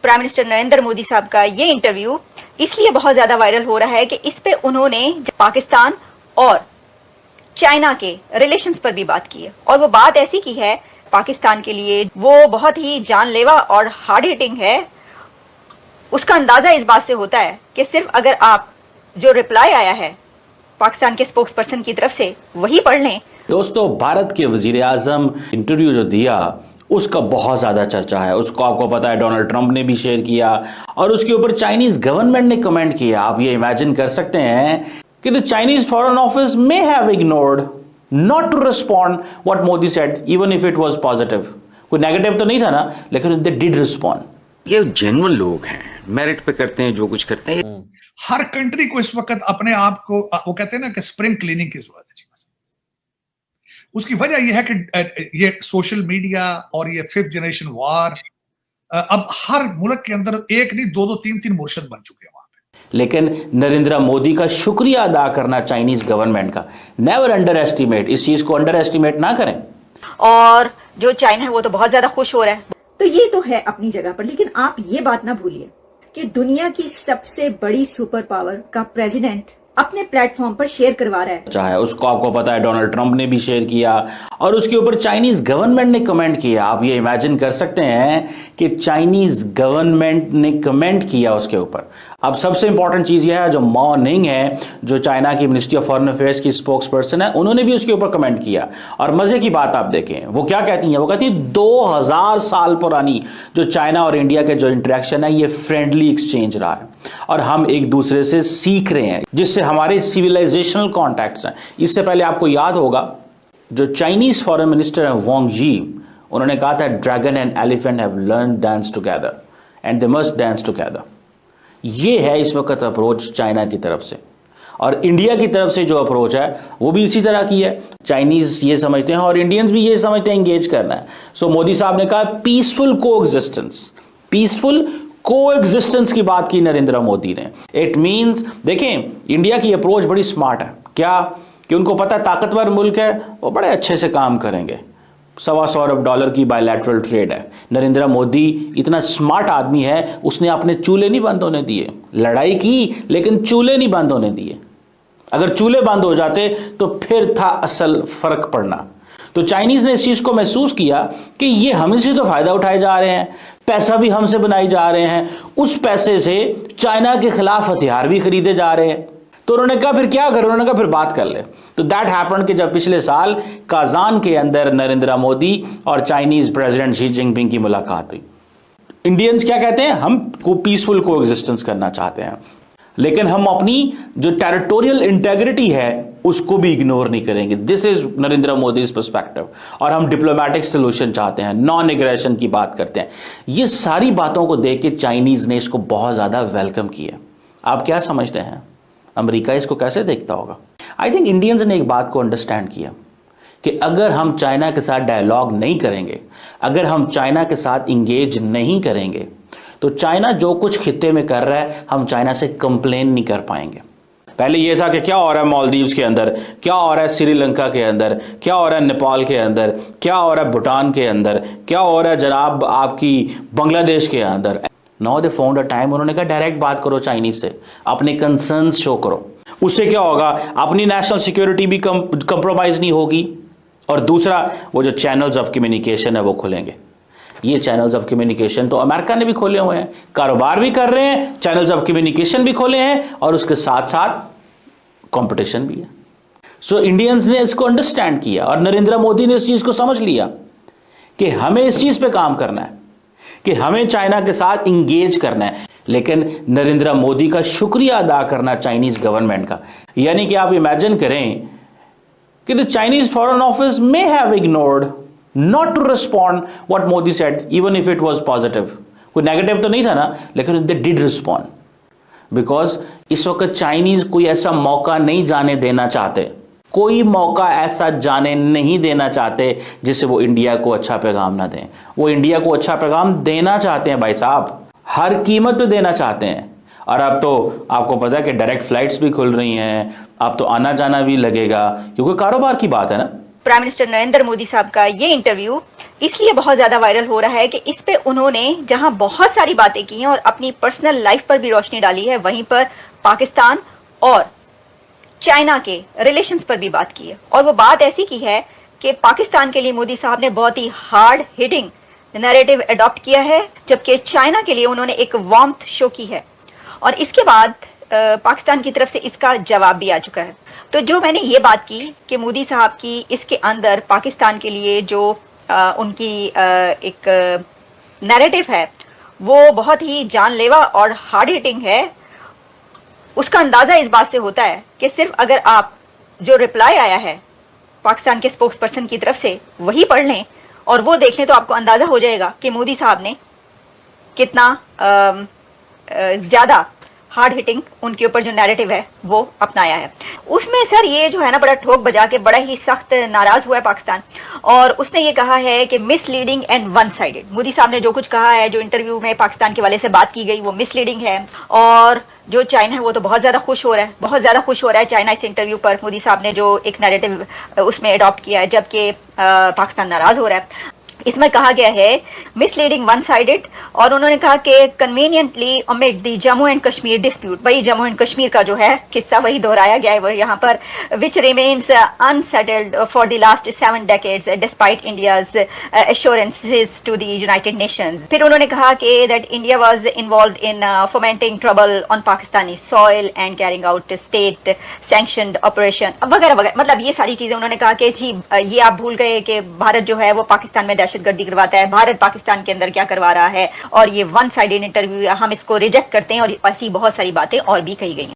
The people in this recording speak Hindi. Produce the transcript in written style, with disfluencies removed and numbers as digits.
प्राइम मिनिस्टर नरेंद्र मोदी साहब का ये इंटरव्यू इसलिए बहुत ज्यादा वायरल हो रहा है कि इस पे उन्होंने पाकिस्तान और चाइना के रिलेशंस पर भी बात की है, और वो बात ऐसी की है पाकिस्तान के लिए वो बहुत ही जानलेवा और हार्ड हिटिंग है। उसका अंदाजा इस बात से होता है कि सिर्फ अगर आप जो रिप्लाई आया है पाकिस्तान के स्पोक्स पर्सन की तरफ से वही पढ़ लें। दोस्तों, भारत के वजीर आजम इंटरव्यू जो दिया उसका बहुत ज्यादा चर्चा है। उसको आपको पता है डोनाल्ड ट्रंप ने भी शेयर किया और उसके ऊपर चाइनीज गवर्नमेंट ने कमेंट किया। आप ये इमेजिन कर सकते हैं कि the Chinese foreign office may have ignored not to respond what Modi said even if it was positive. कोई नेगेटिव तो नहीं था ना, लेकिन दे डिड रिस्पॉन्ड। ये जेन्युइन लोग हैं, मेरिट पे करते हैं जो कुछ करते हैं। हर कंट्री को इस वक्त अपने आप को, वो कहते हैं ना कि स्प्रिंग क्लीनिंग की जरूरत है। उसकी वजह यह है कि ये सोशल मीडिया और ये फिफ्थ जनरेशन वार, अब हर मुल्क के अंदर एक नहीं दो दो तीन तीन मुर्शद बन चुके हैं वहां पे। लेकिन नरेंद्र मोदी का शुक्रिया अदा करना चाहिए गवर्नमेंट का। नेवर अंडर एस्टिमेट, इस चीज को अंडर एस्टिमेट ना करें। और जो चाइना है वो तो बहुत ज्यादा खुश हो रहा है। तो ये तो है अपनी जगह पर, लेकिन आप ये बात ना भूलिए कि दुनिया की सबसे बड़ी सुपर पावर का प्रेसिडेंट अपने प्लेटफॉर्म पर शेयर करवा रहा है। चाहे उसको आपको पता है डोनाल्ड ट्रंप ने भी शेयर किया और उसके ऊपर चाइनीज गवर्नमेंट ने कमेंट किया। आप ये इमेजिन कर सकते हैं कि चाइनीज गवर्नमेंट ने कमेंट किया उसके ऊपर। अब सबसे इंपॉर्टेंट चीज यह है, जो मॉ निंग है, जो चाइना की मिनिस्ट्री ऑफ फॉरेन अफेयर्स की स्पोक्स पर्सन है, उन्होंने भी उसके ऊपर कमेंट किया। और मजे की बात आप देखें वो क्या कहती हैं। वो कहती है 2000 साल पुरानी जो चाइना और इंडिया के जो इंटरेक्शन है ये फ्रेंडली एक्सचेंज रहा है और हम एक दूसरे से सीख रहे हैं, जिससे हमारे सिविलाइजेशनल कॉन्टैक्ट्स हैं। इससे पहले आपको याद होगा जो चाइनीज फॉरेन मिनिस्टर है वांग यी, उन्होंने कहा था dragon and elephant have learn dance together and they must dance together. ये है इस वक्त अप्रोच चाइना की तरफ से। और इंडिया की तरफ से जो अप्रोच है वो भी इसी तरह की है। चाइनीज ये समझते हैं और इंडियंस भी ये समझते हैं एंगेज करना है। सो मोदी साहब ने कहा पीसफुल कोएग्जिस्टेंस, पीसफुल कोएग्जिस्टेंस की बात की नरेंद्र मोदी ने। इट मींस देखें, इंडिया की अप्रोच बड़ी स्मार्ट है। क्या कि उनको पता है ताकतवर मुल्क है, वो बड़े अच्छे से काम करेंगे। $125 अरब की बायलैटरल ट्रेड है। नरेंद्र मोदी इतना स्मार्ट आदमी है, उसने अपने चूल्हे नहीं बंद होने दिए। लड़ाई की लेकिन चूल्हे नहीं बंद होने दिए। अगर चूल्हे बंद हो जाते तो फिर था असल फर्क पड़ना। तो चाइनीज ने इस चीज को महसूस किया कि ये हमसे तो फायदा उठाए जा रहे हैं, पैसा भी हमसे बनाई जा रहे हैं, उस पैसे से चाइना के खिलाफ हथियार भी खरीदे जा रहे हैं। तो उन्होंने कहा फिर क्या करें, उन्होंने कहा फिर बात कर ले। तो दैट हैपेंड कि जब पिछले साल काजान के अंदर नरेंद्र मोदी और चाइनीज प्रेसिडेंट शी जिनपिंग की मुलाकात हुई। इंडियंस क्या कहते हैं, हम को पीसफुल कोएग्जिस्टेंस करना चाहते हैं, लेकिन हम अपनी जो टेरिटोरियल इंटेग्रिटी है उसको भी इग्नोर नहीं करेंगे। This is Narendra Modi perspective. और हम डिप्लोमेटिक सोल्यूशन चाहते हैं, नॉन एग्रेशन की बात करते हैं। ये सारी बातों को देख के चाइनीज ने इसको बहुत ज्यादा वेलकम किया। आप क्या समझते हैं अमेरिका इसको कैसे देखता होगा? आई थिंक इंडियंस ने एक बात को अंडरस्टैंड किया कि अगर हम चाइना के साथ डायलॉग नहीं करेंगे, अगर हम चाइना के साथ इंगेज नहीं करेंगे, तो चाइना जो कुछ खित्ते में कर रहा है हम चाइना से कंप्लेन नहीं कर पाएंगे। पहले यह था कि क्या हो रहा है मालदीव्स के अंदर, क्या हो रहा है श्रीलंका के अंदर, क्या हो रहा है नेपाल के अंदर, क्या हो रहा है भूटान के अंदर, क्या हो रहा है जनाब आपकी बांग्लादेश के अंदर। Now they found a time, उन्होंने कहा डायरेक्ट बात करो चाइनीज से, अपने कंसर्न्स शो करो। उससे क्या होगा, अपनी नेशनल सिक्योरिटी भी कंप्रोमाइज नहीं होगी और दूसरा वो जो चैनल्स ऑफ कम्युनिकेशन है वो खुलेंगे। ये चैनल्स ऑफ कम्युनिकेशन तो अमेरिका ने भी खोले हुए हैं, कारोबार भी कर रहे हैं, चैनल्स ऑफ कम्युनिकेशन भी खोले हैं और उसके साथ साथ कंपटीशन भी है। सो इंडियंस ने इसको अंडरस्टैंड किया और नरेंद्र मोदी ने इस चीज को समझ लिया कि हमें इस चीज पे काम करना है, कि हमें चाइना के साथ इंगेज करना है। लेकिन नरेंद्र मोदी का शुक्रिया अदा करना चाइनीज गवर्नमेंट का। यानी कि आप इमेजिन करें कि the Chinese foreign office may have ignored not to respond what Modi said even if it was positive. कोई नेगेटिव तो नहीं था ना, लेकिन दे डिड रिस्पॉन्ड। बिकॉज इस वक्त चाइनीज कोई ऐसा मौका नहीं जाने देना चाहते, कोई मौका ऐसा जाने नहीं देना चाहते जिससे वो इंडिया को अच्छा पैगाम ना दें। वो इंडिया को अच्छा पैगाम देना चाहते हैं भाई साहब, हर कीमत पे देना चाहते हैं। और अब तो आपको पता है कि डायरेक्ट फ्लाइट्स भी खुल रही हैं, अब तो आना जाना भी लगेगा, क्योंकि कारोबार की बात है ना। प्राइम मिनिस्टर नरेंद्र मोदी साहब का ये इंटरव्यू इसलिए बहुत ज्यादा वायरल हो रहा है कि इस पे उन्होंने जहां बहुत सारी बातें की हैं और अपनी पर्सनल लाइफ पर भी रोशनी डाली है, वहीं पर पाकिस्तान और चाइना के रिलेशंस पर भी बात की है। और वो बात ऐसी की है कि पाकिस्तान के लिए मोदी साहब ने बहुत ही हार्ड हिटिंग नैरेटिव अडॉप्ट किया है, जबकि चाइना के लिए उन्होंने एक वार्मथ शो की है। और इसके बाद पाकिस्तान की तरफ से इसका जवाब भी आ चुका है। तो जो मैंने ये बात की कि मोदी साहब की इसके अंदर पाकिस्तान के लिए जो उनकी एक नैरेटिव है वो बहुत ही जानलेवा और हार्ड हिटिंग है, उसका अंदाजा इस बात से होता है कि सिर्फ अगर आप जो रिप्लाई आया है पाकिस्तान के स्पोक्स पर्सन की तरफ से वही पढ़ लें और वो देख लें तो आपको अंदाजा हो जाएगा कि मोदी साहब ने कितना ज्यादा हार्ड हिटिंग उनके ऊपर जो नैरेटिव है वो अपनाया है। उसमें सर ये जो है ना बड़ा ठोक बजा के बड़ा ही सख्त नाराज हुआ है पाकिस्तान, और उसने ये कहा है कि misleading and one sided. Modi साहब ने जो कुछ कहा है, जो इंटरव्यू में पाकिस्तान के वाले से बात की गई, वो मिसलीडिंग है। और जो चाइना है वो तो बहुत ज्यादा खुश हो रहा है, बहुत ज्यादा खुश हो रहा है चाइना इस इंटरव्यू पर। मोदी साहब ने जो एक नैरेटिव उसमें अडॉप्ट किया है, जबकि पाकिस्तान नाराज हो रहा है। इसमें कहा गया है मिसलीडिंग वन साइडेड, और उन्होंने कहा कि conveniently amid the Jammu and Kashmir dispute, वही जम्मू एंड कश्मीर का जो है किस्सा वही दोहराया गया है वो यहाँ पर, which remains unsettled for the last 7 decades despite India's assurances to the United Nations. फिर उन्होंने कहा कि that India was involved in fomenting trouble on Pakistani soil and carrying out state sanctioned operation वगैरह वगैरह। मतलब ये सारी चीजें उन्होंने कहा कि जी ये आप भूल गए कि भारत जो है वो पाकिस्तान में दहशतगर्दी करवाता है, भारत पाकिस्तान के अंदर क्या करवा रहा है, और ये वन साइडेड इंटरव्यू, हम इसको रिजेक्ट करते हैं। और ऐसी बहुत सारी बातें और भी कही गई हैं।